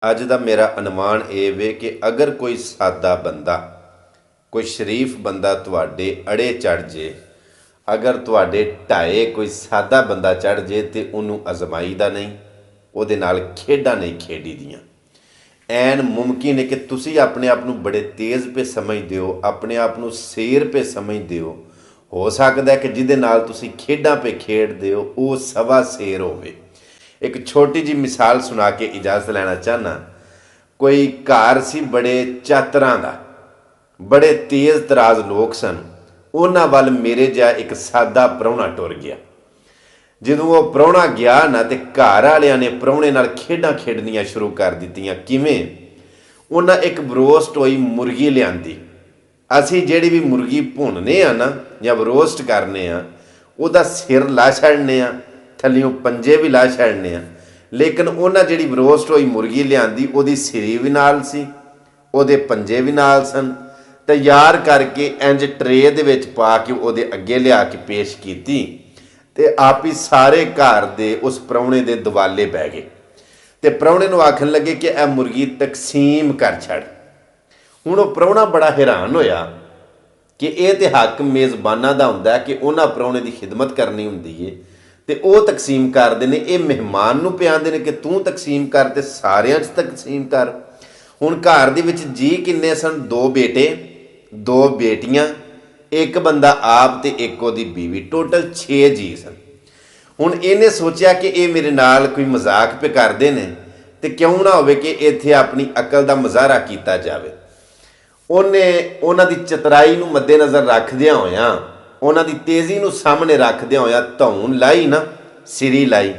ਅੱਜ ਦਾ ਮੇਰਾ ਅਨੁਮਾਨ ਇਹ ਵੇ ਕਿ ਅਗਰ ਕੋਈ ਸਾਦਾ ਬੰਦਾ, ਕੋਈ ਸ਼ਰੀਫ ਬੰਦਾ ਤੁਹਾਡੇ ਅੜੇ ਚੜ ਜੇ, ਅਗਰ ਤੁਹਾਡੇ ਢਾਏ ਕੋਈ ਸਾਦਾ ਬੰਦਾ ਚੜ ਜੇ ਤੇ ਉਹਨੂੰ ਅਜ਼ਮਾਈ ਦਾ ਨਹੀਂ, ਉਹਦੇ ਨਾਲ ਖੇਡਾਂ ਨਹੀਂ ਖੇਡੀ ਦੀਆਂ। ਐਨ ਮੁਮਕਿਨ ਹੈ ਕਿ ਤੁਸੀਂ ਆਪਣੇ ਆਪ ਨੂੰ ਬੜੇ ਤੇਜ਼ ਪੇ ਸਮਝਦੇ ਹੋ, ਆਪਣੇ ਆਪ ਨੂੰ ਸ਼ੇਰ ਪੇ ਸਮਝਦੇ ਹੋ ਸਕਦਾ ਹੈ ਕਿ ਜਿਹਦੇ ਨਾਲ ਤੁਸੀਂ ਖੇਡਾਂ ਪੇ ਖੇਡਦੇ ਹੋ ਉਹ ਸਵਾ ਸ਼ੇਰ ਹੋਵੇ। एक छोटी जी मिसाल सुना के इजाज़त लेना चाहना। कोई घर सी बड़े चातरां दा, बड़े तेज़ तराज लोग सन, उन्हां वल मेरे जिहा एक सादा प्राहुणा टुर गया। जदों वो प्राहुणा गया ना तो घर वालियां ने प्राहुणे नाल खेडां खेडनियां शुरू कर दित्तियां। किवें? उन्हां एक बरोस्ट होई मुर्गी लिआंदी। असीं जिहड़ी भी मुर्गी भुनने आ ना जां बरोस्ट करने आ, उहदा सिर ला छड्डने आ, थल्लियों पंजे भी ला छड्डने आ, लेकिन उन्हें जिहड़ी बरोस्ट होई मुर्गी लिआंदी उहदी सिरी भी नाल सी, उहदे पंजे भी नाल सन, तैयार करके इंज ट्रे दे विच पा के उहदे अगे लिया के पेश कीती ते आप ही सारे घर दे उस प्राहुणे दे दुआले बह गए ते प्राहुणे नूं आखण लगे कि यह मुर्गी तकसीम कर छड़। हुण ओह प्राहुणा बड़ा हैरान होया कि यह तो हक मेज़बानां दा हुंदा है कि उन्हां प्राहुणे दी खिदमत करनी हुंदी है ते ਉਹ तकसीम करते हैं। ये मेहमान नूं पिआंदे ने कि तूं तकसीम कर ते सारिਆਂ 'ਚ तकसीम कर। हुण घर दे विच जी किन्ने सन? 2 बेटे 2 बेटियां, एक बंदा आप ते एक उहदी बीवी, टोटल 6 जी सन। हुण इहने सोचिया कि ये मेरे नाल कोई मजाक पे करदे ने ते क्यों ना होवे कि इत्थे अपनी अकल दा मुजाहरा कीता जावे। उहने उहनां दी चतराई नूं मद्देनज़र रखदिआं होइआं, उन्हां दी तेज़ी नूं सामने रखदिआं होइआं धौन लाई ना, सिरी लाई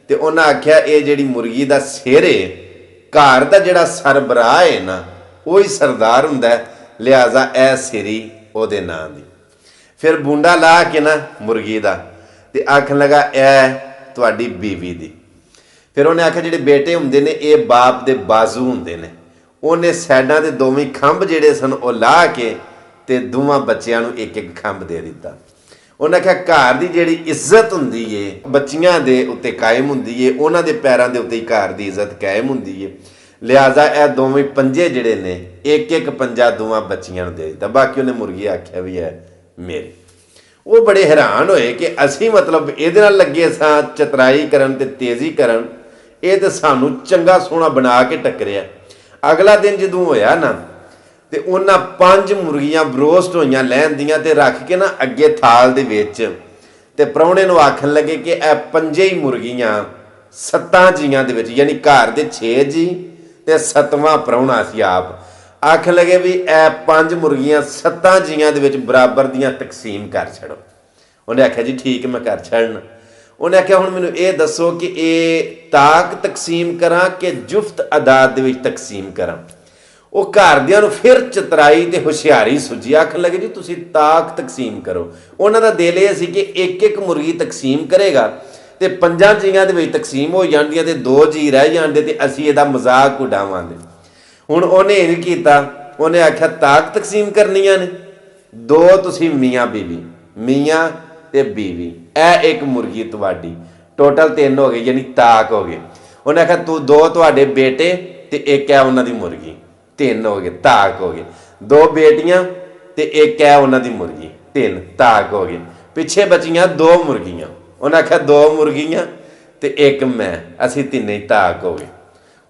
ते उन्हां आख्या ये जिहड़ी मुर्गी दा सिर है, घर दा जिहड़ा सरबराह है ना वही सरदार हुंदा है, लिहाजा ए सिरी उहदे नां दी। फिर बूंडा ला के ना मुर्गी दा ते आखन लगा ए तुहाडी बीवी दी। फिर उन्हें आख्या जिहड़े बेटे हुंदे ने ये बाप दे बाजू हुंदे ने। उन्हें साइडां दे दोवें खंभ जिहड़े सन वो ला के ते दोवां बच्चियां नूं एक एक खंभ दे दिता। उन्हें आख्या घर की जिहड़ी इज्जत हुंदी है बच्चियां दे उत्ते कायम हुंदी है, उन्हां दे पैरां दे उत्ते घर की इज्जत कायम हुंदी है, लिहाजा यह दोवें पंजे जिहड़े ने एक एक पंजा दोवां बच्चियां नूं दे दिता। बाकी उन्हें मुर्गी आख्या भी है मेरे। वो बड़े हैरान होए कि असीं मतलब इहदे नाल लगे सां चतराई करन ते तेज़ी करन, ये तो सानूं चंगा सोहना बना के टकरिया। अगला दिन जदों होया ना ते उन्हां 5 मुर्गियां बरोस्ट होईयां लैंदियां ते रख के ना अगे थाल दे विच ते प्राहुणे नूं आखन लगे कि यह 5 ही मुर्गियां 7 जीआं दे विच, यानी घर दे 6 जी ते 7वां प्राहुणा सी आप, आखन लगे भी यह 5 मुर्गियां 7 जीआं दे विच बराबर दियां तकसीम कर छड़ो। उन्हें आख्या जी ठीक मैं कर छड़ना। उन्हें आख्या हुण मैनूं ये दसो कि ये ताक तकसीम करां कि जुफ्त अदाद दे विच तकसीम करां। वो घरदियां नूं फिर चतराई ते हुशियारी सुझी, आखन लगे जी तुसीं ताक तकसीम करो। उन्हां दा दिल ये सी कि एक एक मुर्गी तकसीम करेगा ते 5 जीआं दे विच तकसीम हो जांदियां ते 2 जी रह जांदे ते असीं इहदा मजाक उडावांगे। हुण उहने इह कीता, उहने आख्या ताक तकसीम करनियां ने, 2 तुसीं मियाँ बीवी, मियाँ ते बीवी, ए एक मुर्गी तुहाडी, टोटल 3 हो गए यानी ताक हो गए। उन्हें आख्या तू 2 तुहाडे बेटे ते एक है उन्हां दी मुर्गी, 3 हो गए, ताक हो गए। 2 बेटियां ते एक है उन्हां दी मुर्गी, 3 ताक हो गए। पिछे बचियां 2 मुर्गियां। उन्हें आख्या 2 मुर्गियां ते एक मैं, असीं तीने ताक हो गए।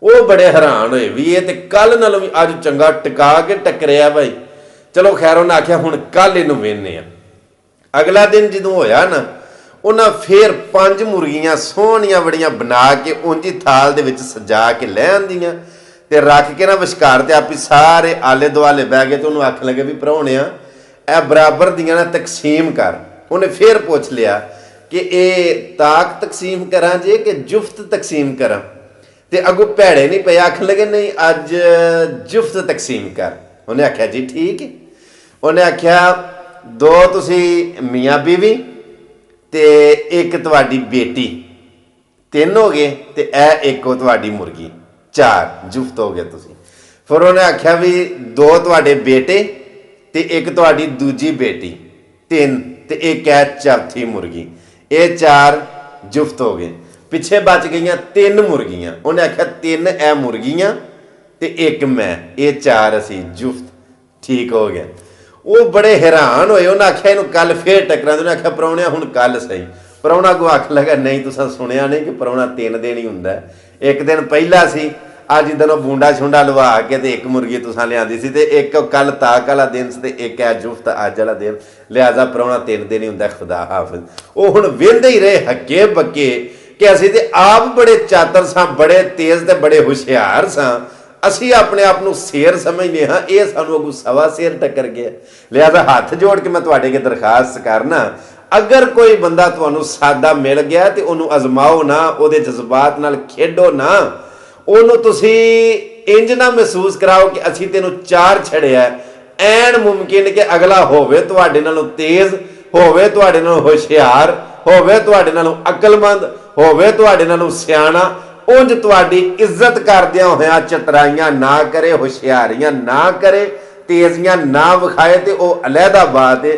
वो बड़े हैरान होए भी ये तो कल नालों भी अज चंगा टिका के टकरिया भाई। चलो खैर उन्हें आख्या हुण कल इनूं वेखने आ। अगला दिन जदों होया ना उन्हें फिर 5 मुर्गियां सोहणियां बड़ियां बना के उंज ही थाल दे विच सजा के लै आंदियां ते रख के ना विचकार ते आप ही सारे आले दुआले बह गए तो उन्होंने आखन लगे भी प्राहुणिया ए बराबर दियां ना तकसीम कर। उन्हें फिर पूछ लिया कि ये ताक तकसीम करा जे कि जुफ्त तकसीम करा, ते अगों भैड़े नहीं पे, आखन लगे नहीं अज जुफ्त तकसीम कर। उन्हें आख्या जी ठीक है। उन्हें आख्या 2 तुसी मियाँ बीवी ते एक तुहाडी बेटी, 3 हो गए ते ए एक तुहाडी मुर्गी, 4 जुफ्त हो गए तुसी। फिर उन्हें आख्या भी 2 तुहाडे बेटे ते एक तुहाडी दूजी बेटी, 3 ते एक है चौथी मुर्गी, ये 4 जुफ्त हो गए। ਪਿੱਛੇ ਬਚ ਗਈਆਂ 3 ਮੁਰਗੀਆਂ। ਉਹਨੇ ਆਖਿਆ 3 ਇਹ ਮੁਰਗੀਆਂ ਤੇ 1 ਮੈਂ, ਇਹ 4 ਅਸੀਂ ਜੁਫਤ। ਠੀਕ ਹੋ ਗਿਆ। ਉਹ ਬੜੇ ਹੈਰਾਨ ਹੋਏ। ਉਹਨੇ ਆਖਿਆ ਇਹਨੂੰ ਕੱਲ ਫੇਰ ਟੱਕਰਾਂ। ਉਹਨੇ ਆਖਿਆ ਪ੍ਰਾਹੁਣਿਆ ਹੁਣ ਕੱਲ ਸਹੀ। ਪ੍ਰਾਹੁਣਾ ਕੋ ਆਖ ਲਗਾ ਨਹੀਂ ਤੁਸੀਂ ਸੁਣਿਆ ਨਹੀਂ ਕਿ ਪ੍ਰਾਹੁਣਾ 3 ਦਿਨ ਹੀ ਹੁੰਦਾ। 1 ਦਿਨ ਪਹਿਲਾਂ ਸੀ, ਅੱਜ ਜਿੱਦਣ ਉਹ ਬੂੰਡਾ ਛੁੰਡਾ ਲਵਾ ਕੇ ਤੇ 1 ਮੁਰਗੀ ਤੁਸੀਂ ਲਿਆਂਦੀ ਸੀ, ਤੇ 1 ਕੱਲ ਤਾਕ ਵਾਲਾ ਦਿਨ ਸੀ, ਤੇ 1 ਹੈ ਜੁਫਤ ਅੱਜ ਵਾਲਾ ਦਿਨ। ਲਿਹਾਜ਼ਾ ਪ੍ਰਾਹੁਣਾ 3 ਦਿਨ ਹੀ ਹੁੰਦਾ। ਖੁਦਾ ਹਾਫਿਜ਼। ਉਹ ਹੁਣ ਵੇਂਦੇ ਹੀ ਰਹੇ ਹੱਕੇ ਬੱਕੇ ਕਿ ਅਸੀਂ ਤੇ ਆਪ ਬੜੇ ਚਾਤਰ ਸਾਂ, ਬੜੇ ਤੇਜ਼ ਤੇ ਬੜੇ ਹੁਸ਼ਿਆਰ ਸਾਂ। ਅਸੀਂ ਆਪਣੇ ਆਪ ਨੂੰ ਸ਼ੇਰ ਸਮਝਦੇ ਹਾਂ, ਇਹ ਸਾਨੂੰ ਅੱਗੋਂ ਸਵਾ ਸ਼ੇਰ ਟੱਕਰ ਗਿਆ। ਲਿਹਾਜ਼ਾ ਹੱਥ ਜੋੜ ਕੇ ਮੈਂ ਤੁਹਾਡੇ ਅੱਗੇ ਦਰਖਾਸਤ ਕਰਨਾ, ਅਗਰ ਕੋਈ ਬੰਦਾ ਤੁਹਾਨੂੰ ਸਾਦਾ ਮਿਲ ਗਿਆ ਤੇ ਉਹਨੂੰ ਅਜ਼ਮਾਓ ਨਾ, ਉਹਦੇ ਜਜ਼ਬਾਤ ਨਾਲ ਖੇਡੋ ਨਾ। ਉਹਨੂੰ ਤੁਸੀਂ ਇੰਜ ਨਾ ਮਹਿਸੂਸ ਕਰਾਓ ਕਿ ਅਸੀਂ ਤੈਨੂੰ 4 ਛੜਿਆ। ਐਨ ਮੁਮਕਿਨ ਕਿ ਅਗਲਾ ਹੋਵੇ ਤੁਹਾਡੇ ਨਾਲੋਂ ਤੇਜ਼, ਹੋਵੇ ਤੁਹਾਡੇ ਨਾਲੋਂ ਹੁਸ਼ਿਆਰ, ਹੋਵੇ ਤੁਹਾਡੇ ਨਾਲੋਂ ਅਕਲਮੰਦ, ਹੋਵੇ ਤੁਹਾਡੇ ਨਾਲੋਂ ਸਿਆਣਾ। ਉਂਝ ਤੁਹਾਡੀ ਇੱਜ਼ਤ ਕਰਦਿਆਂ ਹੋਇਆਂ ਚਤਰਾਈਆਂ ਨਾ ਕਰੇ, ਹੁਸ਼ਿਆਰੀਆਂ ਨਾ ਕਰੇ, ਤੇਜ਼ੀਆਂ ਨਾ ਵਿਖਾਏ, ਤੇ ਉਹ ਅਲਹਿਦਾ ਬਾਤ ਹੈ।